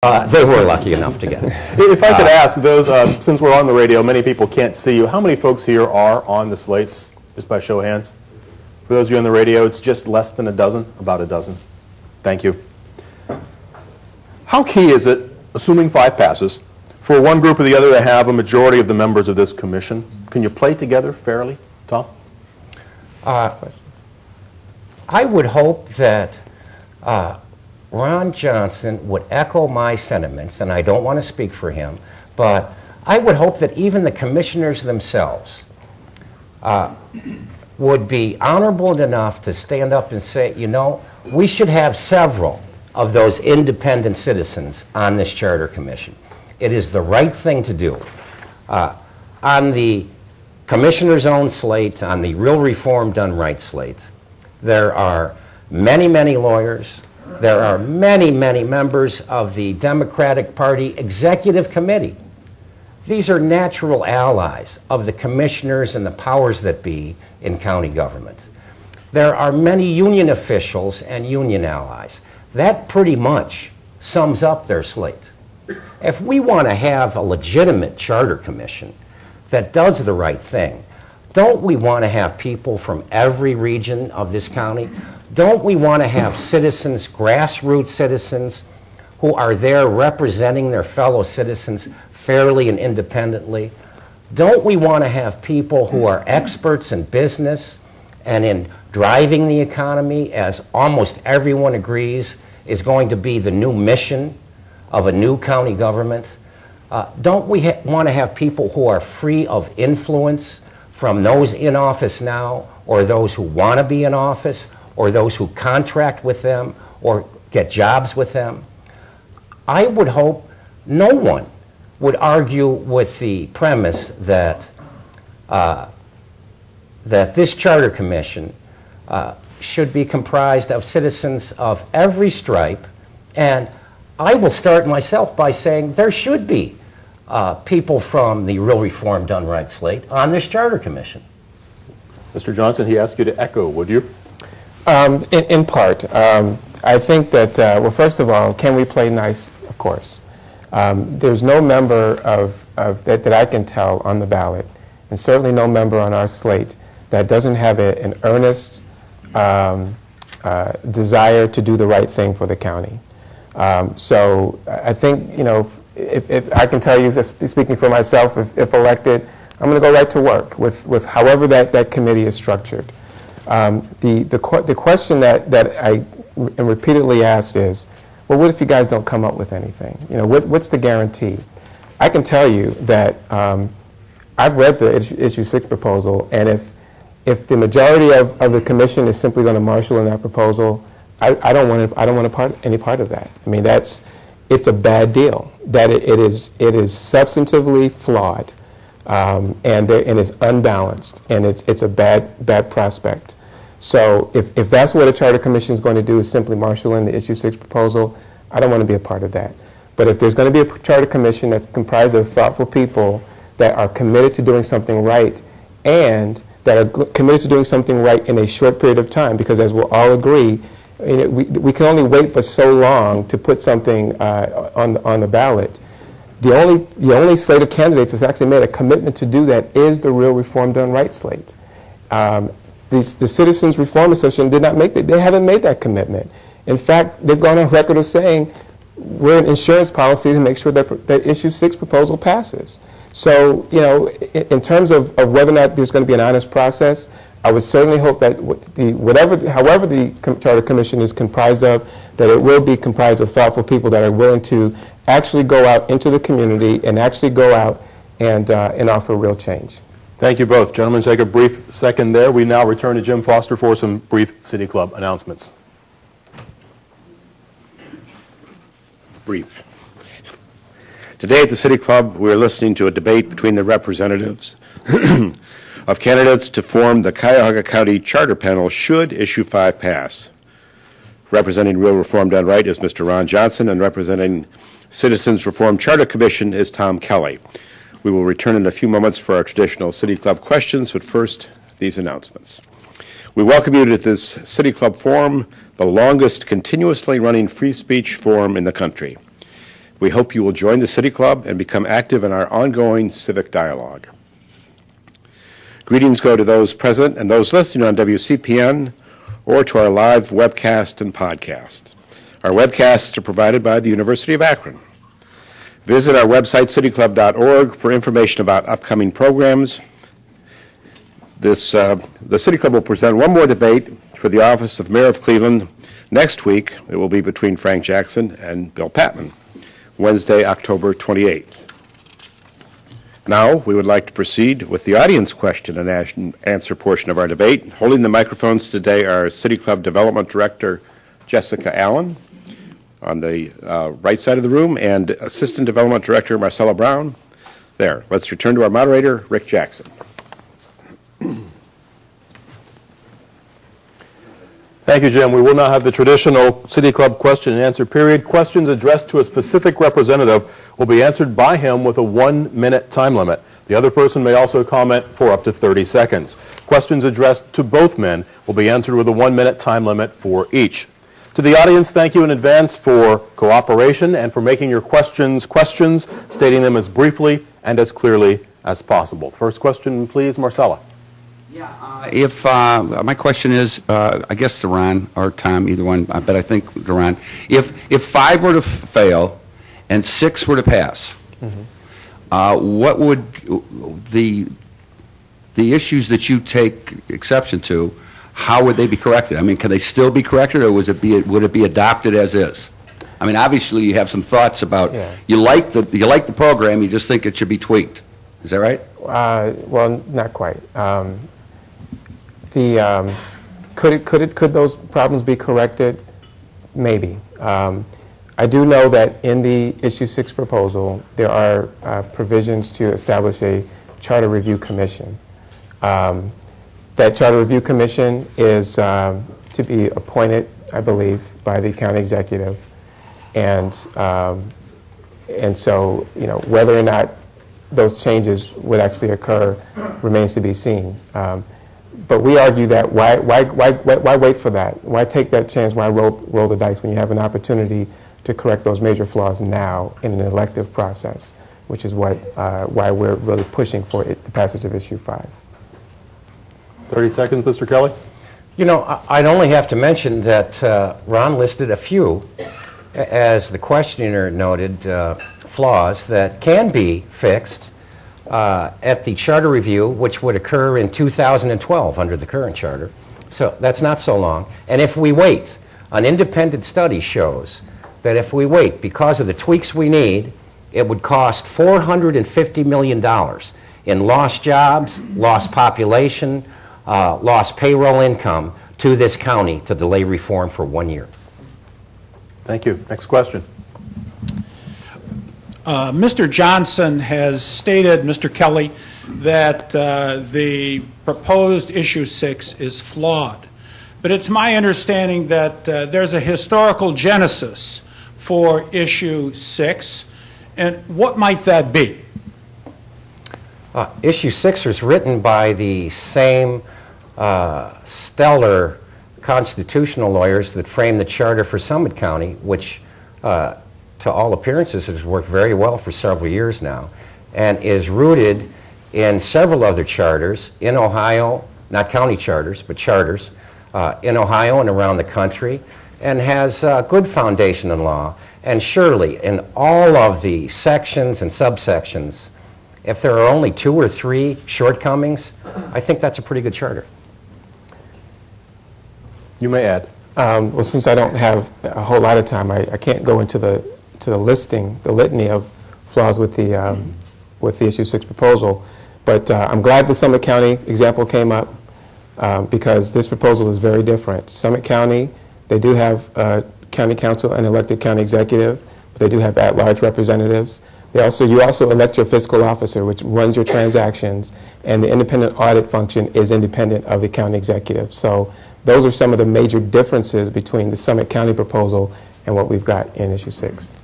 They were lucky enough to get it. If I could ask those, since we're on the radio, many people can't see you. How many folks here are on the slates, just by show of hands? For those of you on the radio, it's just less than a dozen, about a dozen. Thank you. How key is it, assuming 5 passes, for one group or the other to have a majority of the members of this commission? Can you play together fairly, Tom? I would hope that Ron Johnson would echo my sentiments, and I don't want to speak for him, but I would hope that even the commissioners themselves would be honorable enough to stand up and say, you know, we should have several of those independent citizens on this charter commission. It is the right thing to do. On the commissioner's own slate, on the Real Reform Done Right slate, there are many, many lawyers. There are many, many members of the Democratic Party Executive Committee. These are natural allies of the commissioners and the powers that be in county government. There are many union officials and union allies. That pretty much sums up their slate. If we want to have a legitimate charter commission that does the right thing, don't we want to have people from every region of this county? Don't we want to have citizens, grassroots citizens, who are there representing their fellow citizens fairly and independently? Don't we want to have people who are experts in business and in driving the economy, as almost everyone agrees is going to be the new mission of a new county government? Don't we want to have people who are free of influence from those in office now, or those who want to be in office, or those who contract with them or get jobs with them? I would hope no one would argue with the premise that that this charter commission should be comprised of citizens of every stripe. And I will start myself by saying there should be people from the Real Reform Done Right slate on this charter commission. Mr. Johnson, he asked you to echo, would you? In part. I think that, well, first of all, can we play nice? Of course. There's no member that I can tell on the ballot, and certainly no member on our slate, that doesn't have an earnest desire to do the right thing for the county. So I think, you know, if I can tell you, speaking for myself, if elected, I'm going to go right to work with however that committee is structured. The question that I am repeatedly asked is, well, what if you guys don't come up with anything? You know, what's the guarantee? I can tell you that I've read the issue 6 proposal, and if the majority of the commission is simply going to marshal in that proposal, I don't want any part of that. I mean, it's a bad deal. That it is substantively flawed, and is unbalanced, and it's a bad prospect. So if that's what a charter commission is going to do, is simply marshal in the issue 6 proposal, I don't want to be a part of that. But if there's going to be a charter commission that's comprised of thoughtful people that are committed to doing something right, and that are committed to doing something right in a short period of time, because as we'll all agree, we can only wait for so long to put something on the ballot. The only slate of candidates that's actually made a commitment to do that is the Real Reform Done Right slate. The Citizens Reform Association did not make that. They haven't made that commitment. In fact, they've gone on record of saying we're an insurance policy to make sure that issue 6 proposal passes. So, you know, in terms of whether or not there's going to be an honest process, I would certainly hope that however the Charter Commission is comprised of, that it will be comprised of thoughtful people that are willing to actually go out into the community and actually go out and offer real change. Thank you both. Gentlemen, take a brief second there. We now return to Jim Foster for some brief City Club announcements. Brief. Today at the City Club, we're listening to a debate between the representatives of candidates to form the Cuyahoga County Charter Panel should Issue 5 pass. Representing Real Reform Done Right is Mr. Ron Johnson, and representing Citizens Reform Charter Commission is Tom Kelly. We will return in a few moments for our traditional City Club questions, but first, these announcements. We welcome you to this City Club Forum, the longest continuously running free speech forum in the country. We hope you will join the City Club and become active in our ongoing civic dialogue. Greetings go to those present and those listening on WCPN or to our live webcast and podcast. Our webcasts are provided by the University of Akron. Visit our website, cityclub.org, for information about upcoming programs. The City Club will present one more debate for the office of Mayor of Cleveland next week. It will be between Frank Jackson and Bill Patman, Wednesday, October 28th. Now, we would like to proceed with the audience question and answer portion of our debate. Holding the microphones today are City Club Development Director Jessica Allen on the right side of the room and Assistant Development Director Marcella Brown there. Let's return to our moderator, Rick Jackson. Thank you, Jim. We will now have the traditional City Club question and answer period. Questions addressed to a specific representative will be answered by him with a 1-minute time limit. The other person may also comment for up to 30 seconds. Questions addressed to both men will be answered with a 1-minute time limit for each. To the audience, thank you in advance for cooperation and for making your questions, stating them as briefly and as clearly as possible. First question, please, Marcella. Yeah, my question is, I guess to Ron or Tom, either one, but I think to Ron. If 5 were to fail and 6 were to pass, what would the issues that you take exception to? How would they be corrected? I mean, can they still be corrected, or would it be adopted as is? I mean, obviously you have some thoughts about you like the program, you just think it should be tweaked. Is that right? Well, not quite. Could those problems be corrected? Maybe. I do know that in the Issue 6 proposal, there are provisions to establish a Charter Review Commission. That Charter Review Commission is to be appointed, I believe, by the county executive. And so, whether or not those changes would actually occur remains to be seen. But we argue that why wait for that? Why take that chance? Why roll the dice when you have an opportunity to correct those major flaws now in an elective process, which is why we're really pushing for the passage of Issue 5. 30 seconds, Mr. Kelly. You know, I'd only have to mention that Ron listed a few, as the questioner noted, flaws that can be fixed at the charter review, which would occur in 2012 under the current charter. So that's not so long. And if we wait, an independent study shows that if we wait, because of the tweaks we need, it would cost $450 million in lost jobs, lost population, lost payroll income to this county to delay reform for 1 year. Thank you. Next question. Mr. Johnson has stated, Mr. Kelly, that the proposed Issue 6 is flawed. But it's my understanding that there's a historical genesis for Issue 6. And what might that be? Issue 6 was written by the same stellar constitutional lawyers that framed the charter for Summit County, which to all appearances has worked very well for several years now, and is rooted in several other charters in Ohio, not county charters, but charters, in Ohio and around the country, and has a good foundation in law. And surely in all of the sections and subsections, if there are only 2 or 3 shortcomings, I think that's a pretty good charter. You may add. Well, since I don't have a whole lot of time, I can't go into the litany of flaws with the Issue 6 proposal. But I'm glad the Summit County example came up because this proposal is very different. Summit County, they do have county council and elected county executive, but they do have at-large representatives. You also elect your fiscal officer, which runs your transactions, and the independent audit function is independent of the county executive. So those are some of the major differences between the Summit County proposal and what we've got in Issue 6.